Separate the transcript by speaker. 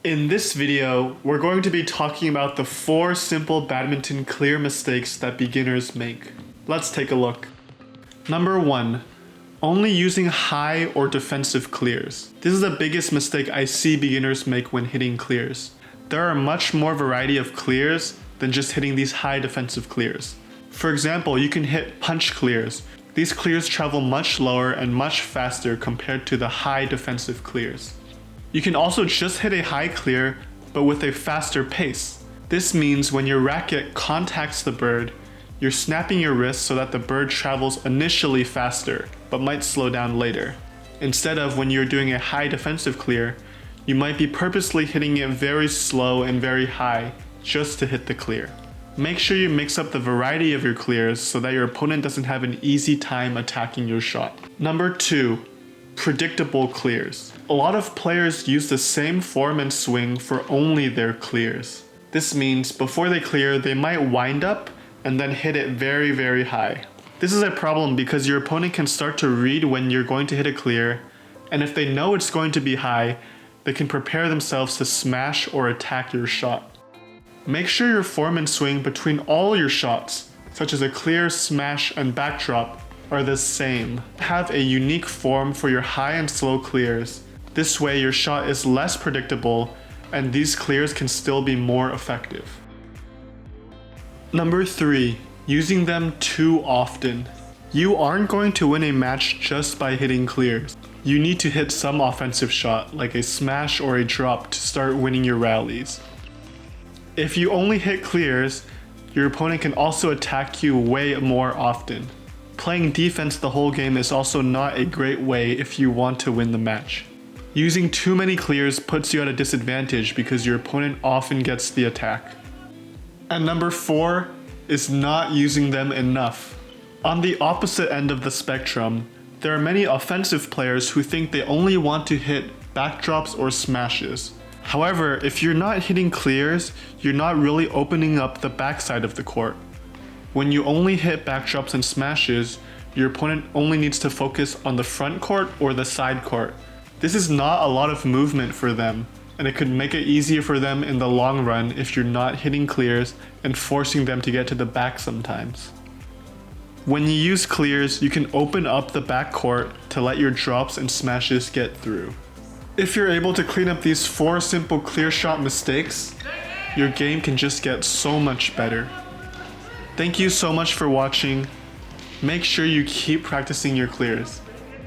Speaker 1: In this video, we're going to be talking about the 4 simple badminton clear mistakes that beginners make. Let's take a look. Number 1. Only using high or defensive clears. This is the biggest mistake I see beginners make when hitting clears. There are much more variety of clears than just hitting these high defensive clears. For example, you can hit punch clears. These clears travel much lower and much faster compared to the high defensive clears. You can also just hit a high clear, but with a faster pace. This means when your racket contacts the bird, you're snapping your wrist so that the bird travels initially faster, but might slow down later. Instead of when you're doing a high defensive clear, you might be purposely hitting it very slow and very high just to hit the clear. Make sure you mix up the variety of your clears so that your opponent doesn't have an easy time attacking your shot. Number 2. Predictable clears. A lot of players use the same form and swing for only their clears. This means before they clear, they might wind up and then hit it very, very high. This is a problem because your opponent can start to read when you're going to hit a clear, and if they know it's going to be high, they can prepare themselves to smash or attack your shot. Make sure your form and swing between all your shots, such as a clear, smash, and backdrop, are the same. Have a unique form for your high and slow clears. This way your shot is less predictable and these clears can still be more effective. Number 3. Using them too often. You aren't going to win a match just by hitting clears. You need to hit some offensive shot, like a smash or a drop, to start winning your rallies. If you only hit clears, your opponent can also attack you way more often. Playing defense the whole game is also not a great way if you want to win the match. Using too many clears puts you at a disadvantage because your opponent often gets the attack. And number 4 is not using them enough. On the opposite end of the spectrum, there are many offensive players who think they only want to hit backdrops or smashes. However, if you're not hitting clears, you're not really opening up the backside of the court. When you only hit backdrops and smashes, your opponent only needs to focus on the front court or the side court. This is not a lot of movement for them, and it could make it easier for them in the long run if you're not hitting clears and forcing them to get to the back sometimes. When you use clears, you can open up the back court to let your drops and smashes get through. If you're able to clean up these 4 simple clear shot mistakes, your game can just get so much better. Thank you so much for watching. Make sure you keep practicing your clears.